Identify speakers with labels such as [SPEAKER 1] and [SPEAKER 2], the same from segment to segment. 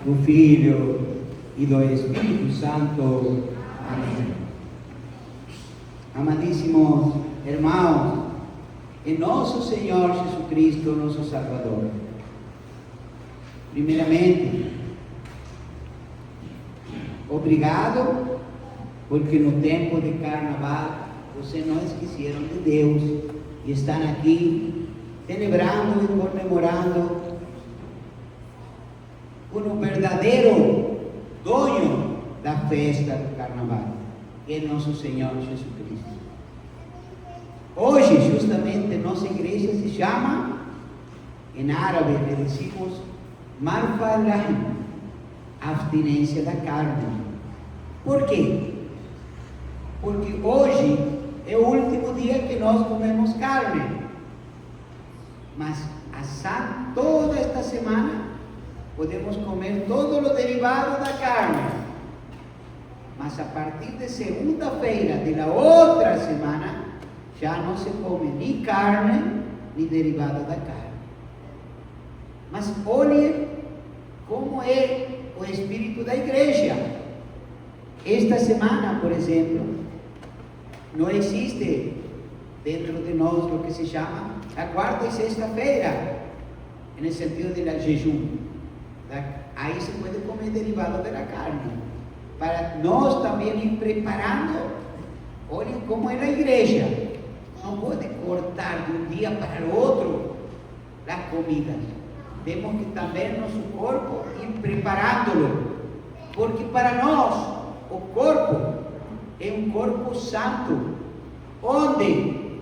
[SPEAKER 1] do Filho e do Espírito Santo. Amém. Amadíssimos irmãos, em nosso Senhor Jesus Cristo, nosso Salvador, primeiramente, obrigado, porque no tempo de carnaval vocês não esqueceram de Deus e estão aqui celebrando e comemorando o verdadeiro dono da festa do carnaval, que é nosso Senhor Jesus Cristo. Hoje, justamente, nossa igreja se chama, em árabe, le decimos Marfa Lahm, abstinência da carne. Por quê? Porque hoje é o último dia que nós comemos carne, mas toda esta semana podemos comer todo o derivado da carne, mas a partir de segunda-feira da outra semana já não se come nem carne nem derivado da carne. Mas olhem como é o espírito da igreja. Esta semana, por exemplo, não existe dentro de nós o que se chama a quarta e sexta-feira, no sentido de jejum. Aí se pode comer derivado da carne, para nós também ir preparando. Olhem como é a igreja, não pode cortar de um dia para o outro a comida. Temos que também nosso corpo ir preparando-lo, porque para nós o corpo é um corpo santo, onde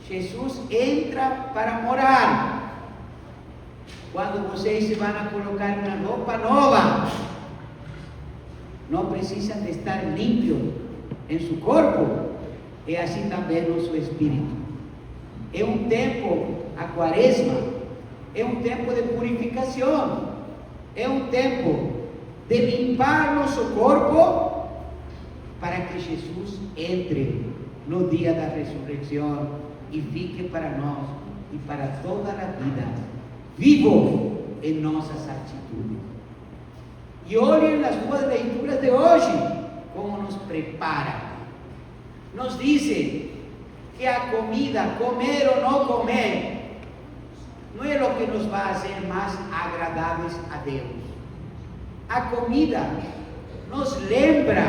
[SPEAKER 1] Jesus entra para morar. Quando vocês se vão a colocar uma roupa nova, não precisam de estar limpios em seu corpo, e assim também nosso espírito. É um tempo, a quaresma, é um tempo de purificação, é um tempo de limpar nosso corpo, para que Jesus entre no dia da ressurreição e fique para nós e para toda a vida vivo em nossas atitudes. E olhem nas duas leituras de hoje como nos prepara. Nos diz que a comida, comer ou não comer, não é o que nos vai fazer mais agradáveis a Deus. A comida nos lembra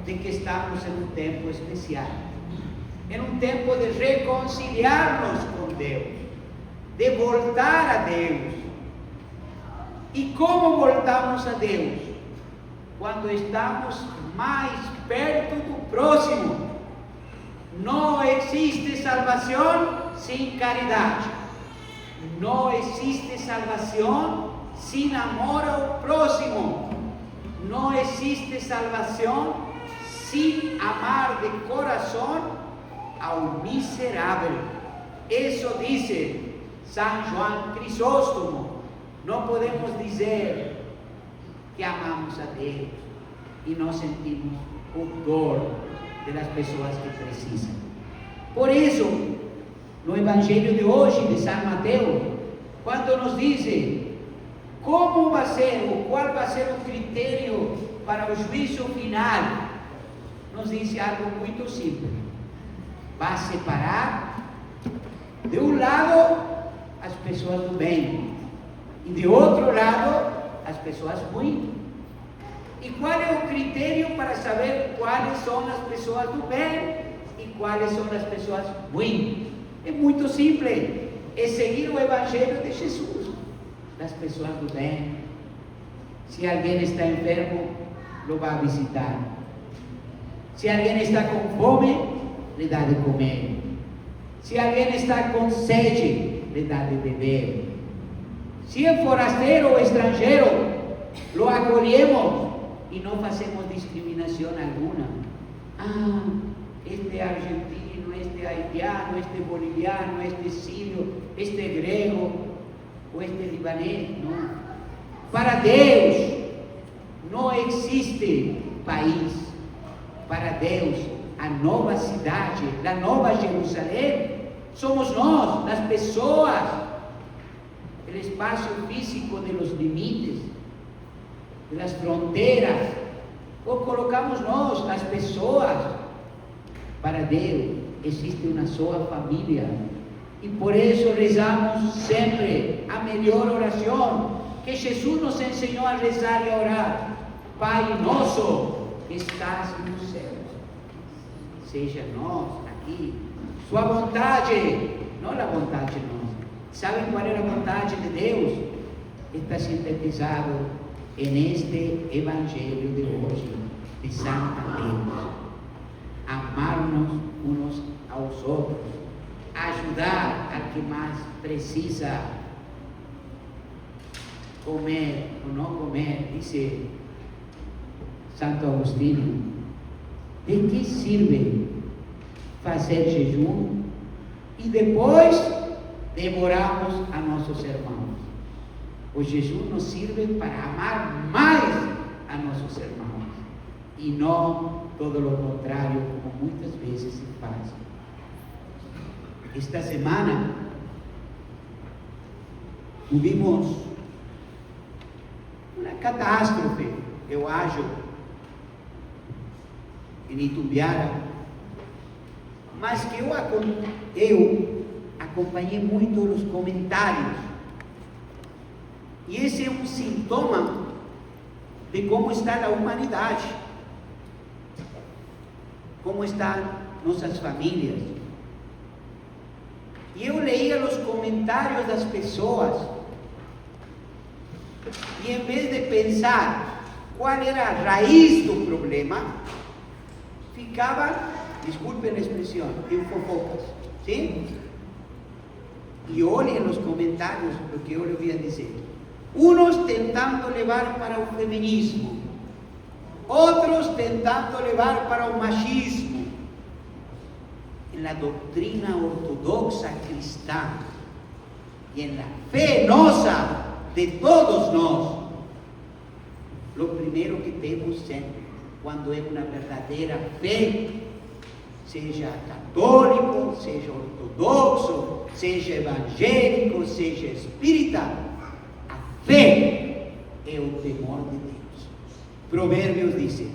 [SPEAKER 1] de que estamos em um tempo especial, em um tempo de reconciliar-nos com Deus, de voltar a Deus. E como voltamos a Deus? Quando estamos mais perto do próximo. Não existe salvação sem caridade, não existe salvação sem amor ao próximo, não existe salvação sem amar de coração ao miserável. Isso diz São João Crisóstomo. Não podemos dizer que amamos a Deus e não sentimos o dor das pessoas que precisam. Por isso, no Evangelho de hoje, de São Mateus, quando nos diz como vai ser, ou qual vai ser o critério para o juízo final, nos diz algo muito simples. Vai separar, de um lado, as pessoas do bem, e de outro lado, as pessoas ruins. E qual é o critério para saber quais são as pessoas do bem e quais são as pessoas ruins? É muito simples, é seguir o Evangelho de Jesus. Das pessoas do bem, se alguém está enfermo, lo vai visitar. Se alguém está com fome, lhe dá de comer. Se alguém está com sede, lhe dá de beber. Se é forasteiro ou estrangeiro, lo acolhemos e não fazemos discriminação alguna. Este é argentino, este é haitiano, este é boliviano, este é sírio, este é grego, ou este é libanês. Não. Para Deus não existe país. Para Deus, a nova cidade, a nova Jerusalém, somos nós, as pessoas, o espaço físico de los limites. das fronteiras, ou colocamos nós, as pessoas. Para Deus existe uma só família, e por isso rezamos sempre a melhor oração que Jesus nos ensinou a rezar e a orar: Pai nosso que estás nos céus, seja nós aqui, sua vontade, não a vontade nossa. Sabem qual é a vontade de Deus? Está sintetizado neste Evangelho de hoje, de São Mateus. Amar-nos uns aos outros, ajudar a que mais precisa, comer ou não comer. Disse Santo Agostinho: de que serve fazer jejum e depois devoramos a nossos irmãos? O jejum nos serve para amar mais a nossos irmãos, e não todo o contrário, como muitas vezes se faz. Esta semana tivemos uma catástrofe, eu acho, em Itumbiara, mas que eu acompanhei muito os comentários, e esse é um sintoma de como está a humanidade, como estão nossas famílias. E eu leía os comentários das pessoas, e em vez de pensar qual era a raiz do problema, ficava, desculpem a expressão, em fofocas, sim? E olhem nos comentários o que eu lhe ia dizer. Uns tentando levar para o feminismo, outros tentando levar para o machismo. Na doutrina ortodoxa cristã e na fé nossa, de todos nós, o primeiro que temos sempre, quando é uma verdadeira fé, seja católico, seja ortodoxo, seja evangélico, seja espírita, a fé é o temor de Deus. Provérbios diz: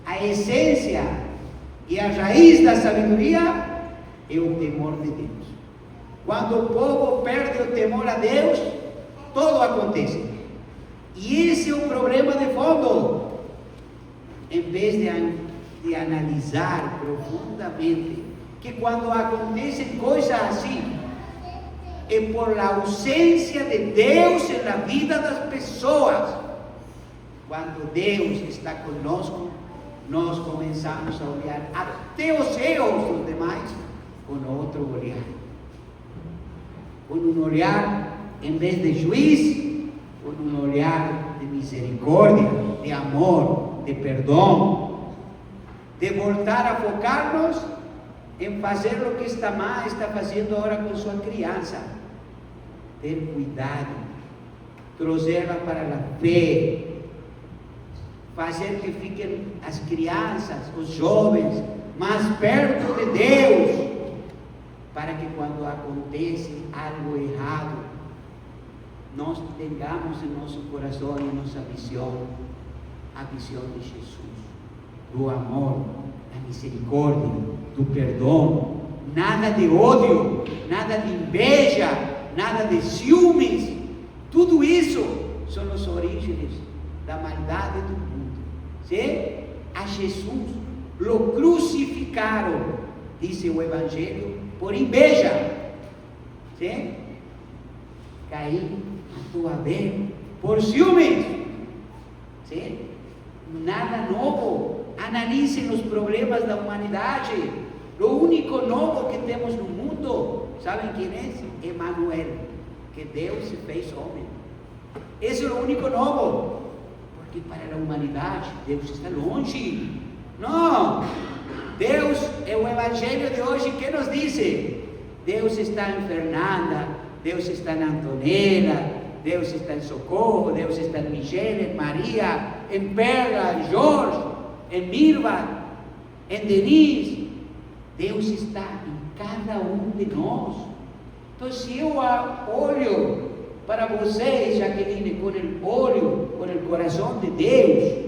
[SPEAKER 1] a essência e a raiz da sabedoria é o temor de Deus. Quando o povo perde o temor a Deus, tudo acontece. E esse é o problema de fundo. Em vez de analisar profundamente que quando acontecem coisas assim, é por a ausência de Deus na vida das pessoas. Quando Deus está conosco, nós começamos a olhar até os erros dos demais com outro olhar. Com um olhar, em vez de juiz, com um olhar de misericórdia, de amor, de perdão, de voltar a focar-nos em fazer o que está fazendo agora com sua criança. Ter cuidado, trazê-la para a fé, fazer que fiquem as crianças, os jovens, mais perto de Deus, para que quando acontece algo errado, nós tenhamos em nosso coração e nossa visão, a visão de Jesus, do amor, da misericórdia, do perdão, nada de ódio, nada de inveja, nada de ciúmes. Tudo isso são as origens da maldade do mundo. ¿Sí? A Jesus lo crucificaram, diz o Evangelho, por inveja. ¿Sí? Caim matou Abel por ciúmes. ¿Sí? Nada novo. Analicem os problemas da humanidade. O único novo que temos no mundo, sabem quem é? Emmanuel, que Deus se fez homem. Esse é o único novo. Porque para a humanidade, Deus está longe. Não! Deus é o Evangelho de hoje que nos diz: Deus está em Fernanda, Deus está em Antonella, Deus está em Socorro, Deus está em Michelle, em Maria, em Perla, em Jorge, em Mirva, em Denise. Deus está em cada um de nós. Então, se eu olho para vocês, Jaqueline, com o olho, com o coração de Deus,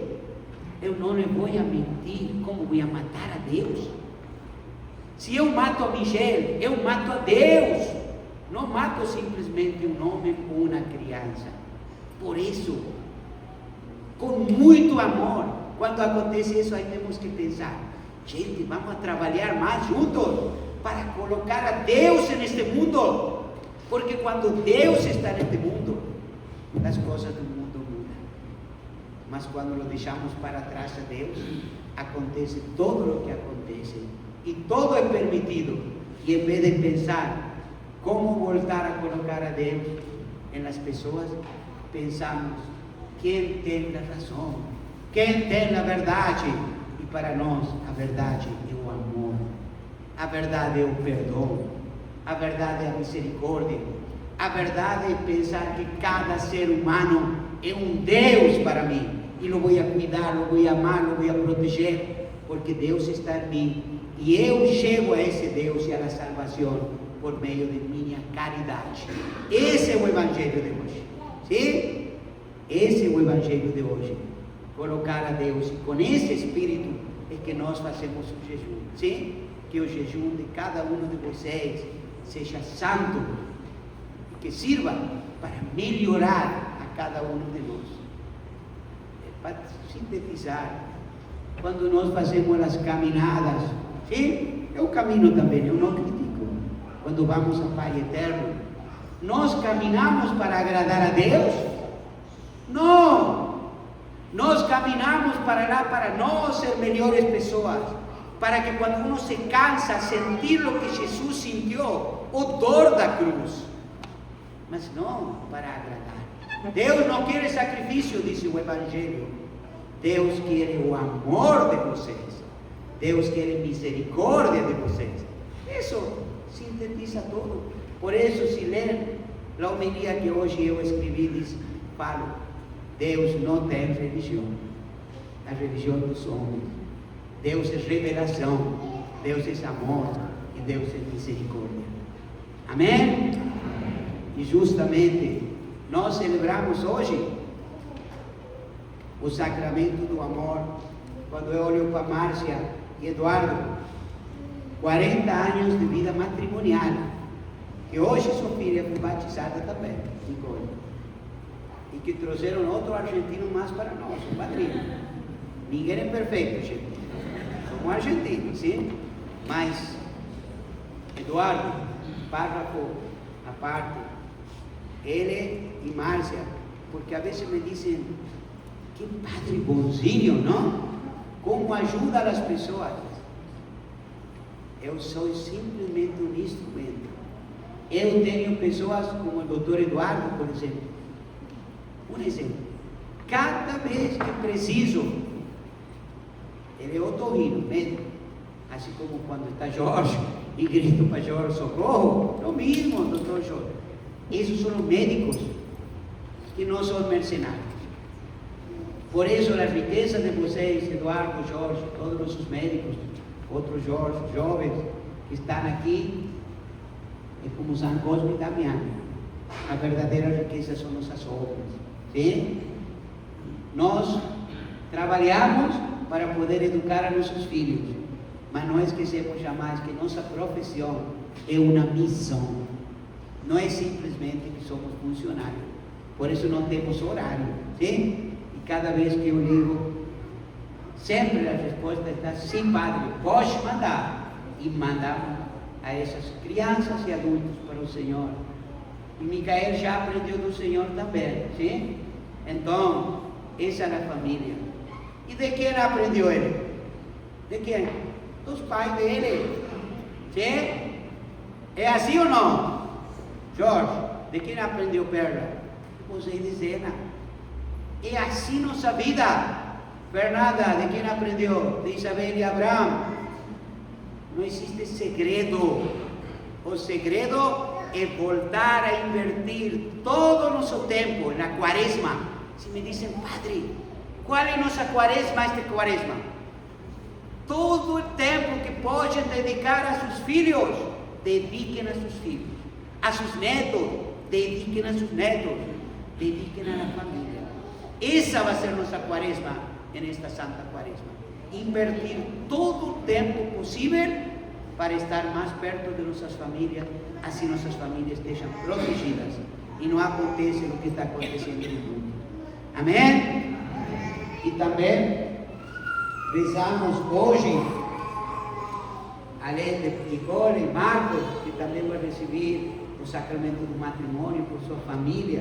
[SPEAKER 1] eu não lhe vou a mentir. Como vou a matar a Deus? Se eu mato a Michelle, eu mato a Deus. Não mato simplesmente um homem ou uma criança. Por isso, com muito amor, quando acontece isso, aí temos que pensar: gente, vamos a trabalhar mais juntos para colocar a Deus neste mundo. Porque quando Deus está neste mundo, as coisas do mundo mudam. Mas quando lo deixamos para trás a Deus, acontece todo o que acontece. E todo é permitido. E em vez de pensar como voltar a colocar a Deus nas pessoas, pensamos: quem tem a razão? Quem tem a verdade? E para nós, a verdade é o amor. A verdade é o perdão. A verdade é a misericórdia. A verdade é pensar que cada ser humano é um Deus para mim. E lo vou a cuidar, lo vou a amar, lo vou a proteger. Porque Deus está em mim. E eu chego a esse Deus e a salvação por meio de minha caridade. Esse é o Evangelho de hoje. Sim? Esse é o Evangelho de hoje. Colocar a Deus. E com esse espírito é que nós fazemos o jejum. Sim? Que o jejum de cada um de vocês seja santo, que sirva para melhorar a cada um de nós. Para sintetizar, quando nós fazemos as caminhadas, sim, eu caminho também, eu não critico. Quando vamos ao Pai Eterno, nós caminhamos para agradar a Deus? Não! Nós caminhamos para lá para nós ser melhores pessoas, para que quando uno se cansa, sentir o que Jesus sentiu, o dor da cruz, mas não para agradar. Deus não quer sacrifício, disse o Evangelho. Deus quer o amor de vocês. Deus quer misericórdia de vocês. Isso sintetiza tudo. Por isso, se ler a homilia que hoje eu escrevi, falo: Deus não tem religião. A religião dos homens. Deus é revelação, Deus é amor e Deus é misericórdia. Amém? E justamente nós celebramos hoje o sacramento do amor. Quando eu olho para Márcia e Eduardo, 40 anos de vida matrimonial, que hoje sua filha foi batizada também, Nicole, e que trouxeram outro argentino mais para nós, o padrinho. Ninguém é perfeito, gente. Somos argentinos, sim? Mas, Eduardo, párrafo à parte, ele e Márcia, porque a vezes me dizem: que padre bonzinho, não? Como ajuda as pessoas. Eu sou simplesmente um instrumento. Eu tenho pessoas como o doutor Eduardo, por exemplo. Um exemplo. Cada vez que preciso, ele é otorrino, médico. Assim como quando está Jorge e grito para Jorge: socorro, lo mesmo, doutor Jorge. Esses são os médicos que não são mercenários. Por isso, a riqueza de vocês, Eduardo, Jorge, todos os médicos, outros Jorge, jovens que estão aqui, é como São Cosme e Damião. A verdadeira riqueza são nossas obras. Sim? Nós trabalhamos para poder educar a nossos filhos, mas não esquecemos jamais que nossa profissão é uma missão. Não é simplesmente que somos funcionários. Por isso não temos horário. Sim? E cada vez que eu ligo, sempre a resposta está: sim, padre, pode mandar. E mandamos a essas crianças e adultos para o Senhor. E Micael já aprendeu do Senhor também. Sim? Então, essa é a família. E de quem aprendeu ele? De quem? Dos pais dele. Sim? É assim ou não? Jorge, de quem aprendeu Perla? Você de Zena. É assim nossa vida. Fernanda, de quem aprendeu? De Isabel e Abraão. Não existe segredo. O segredo é voltar a invertir todo o nosso tempo na quaresma. Se me dizem: padre, qual é a nossa quaresma, esta quaresma? Todo o tempo que podem dedicar a seus filhos, dediquem a seus filhos, a seus netos, dediquen a sus netos, dediquen a la familia. Esa va a ser nuestra cuaresma en esta Santa Cuaresma. Invertir todo el tiempo posible para estar más perto de nuestras familias, así nuestras familias estén protegidas y no acontece lo que está aconteciendo en el mundo. Amén. Y también rezamos hoy, além de Nicole y Marcos, que también va a recibir el sacramento del matrimonio por su familia,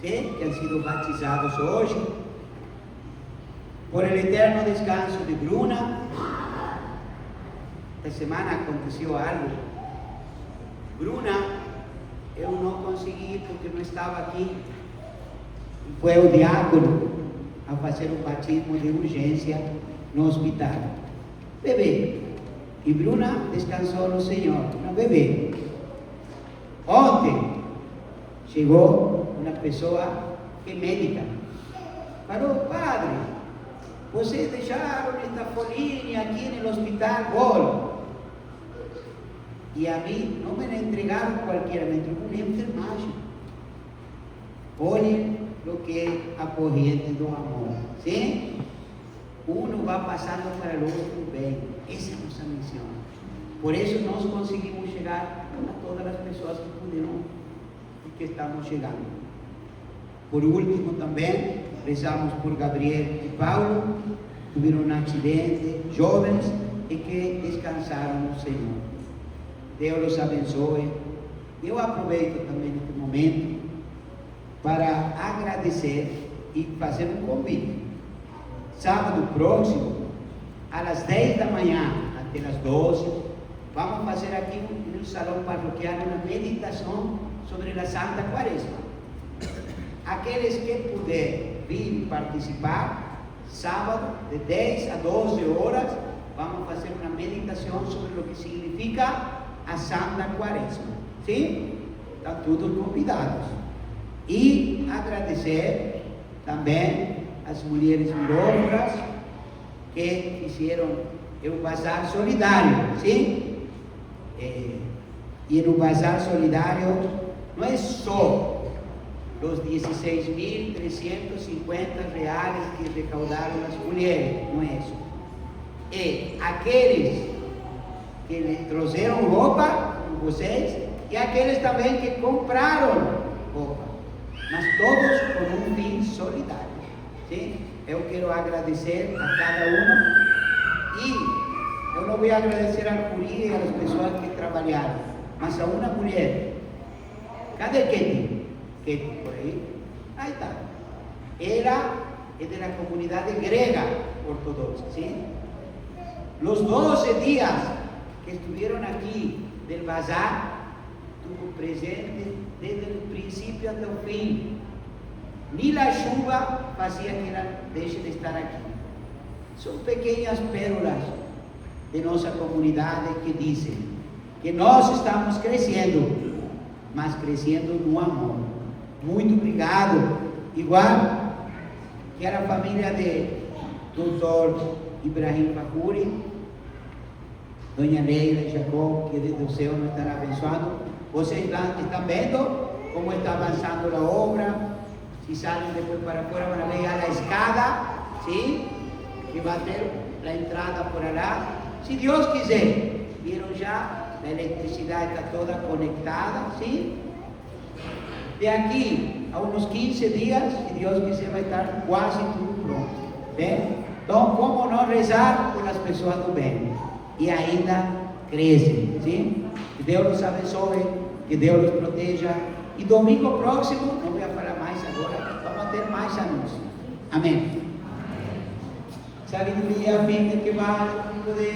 [SPEAKER 1] ¿sí? Que han sido bautizados hoy. Por el eterno descanso de Bruna. Esta semana aconteció algo. Bruna, yo no conseguí porque no estaba aquí. Fue el diácono a hacer un batismo de urgencia no hospital. Bebé. Y Bruna descansó en el Señor. Una bebé. Ontem llegó una persona que es médica. Falou, padre, vocês deixaram esta folhinha aqui no hospital, gol. E a mim não me entregaram qualquer, me entregou uma enfermagem. Olhem o que é a corrente do amor. Sim? Uno vai passando para o outro bem. Essa é a nossa missão. Por isso nós conseguimos chegar a todas as pessoas que puderam e que estamos chegando. Por último também, rezamos por Gabriel e Paulo, tiveram um acidente, jovens, e que descansaram no Senhor. Deus os abençoe. Eu aproveito também este momento para agradecer e fazer um convite. Sábado próximo, às 10 da manhã até as 12, vamos fazer aqui no salão parroquial uma meditação sobre a Santa Quaresma. Aqueles que puderem vir participar, sábado, de 10 a 12 horas, vamos fazer uma meditação sobre o que significa a Santa Quaresma. Sim? Estão todos convidados. E agradecer também as mulheres mirófilas que fizeram o bazar solidário. Sim? E no bazar solidário não é só os 16.350 reais que recaudaram as mulheres, não é isso. É aqueles que trouxeram roupa, como vocês, e aqueles também que compraram roupa, mas todos com um fim solidário. Sim? Eu quero agradecer a cada um, e eu não vou agradecer a Curia e às pessoas que trabalharam, mas a uma mulher. Cadê Ketty? Ketty, por aí? Aí está. Ela é da comunidade grega ortodoxa, sim? Los 12 dias que estuvieron aquí del bazar, tuvo presente desde el principio hasta el fin. Ni la chuva hacía que ella deje de estar aquí. Son pequeñas pérolas de nuestra comunidad que dicen que nós estamos crescendo, mas crescendo no amor. Muito obrigado. Igual que a família de Dr. Ibrahim Fakuri, Doña Leila e Jacob, que desde o céu nos estará abençoando. Vocês estão vendo como está avançando a obra. Se saem depois para fora, vão ver a escada, sim? Que vai ter a entrada por lá. Se Deus quiser, viram já, a eletricidade está toda conectada, sim? De aqui a uns 15 dias, se Deus quiser, vai estar quase tudo pronto. Bem? Então, como não rezar por as pessoas do bem? E ainda crescem, sim? Que Deus nos abençoe, que Deus nos proteja. E domingo próximo, não vou falar mais agora, vamos ter mais anúncios. Amém. Sabedoria, vida que vai poder.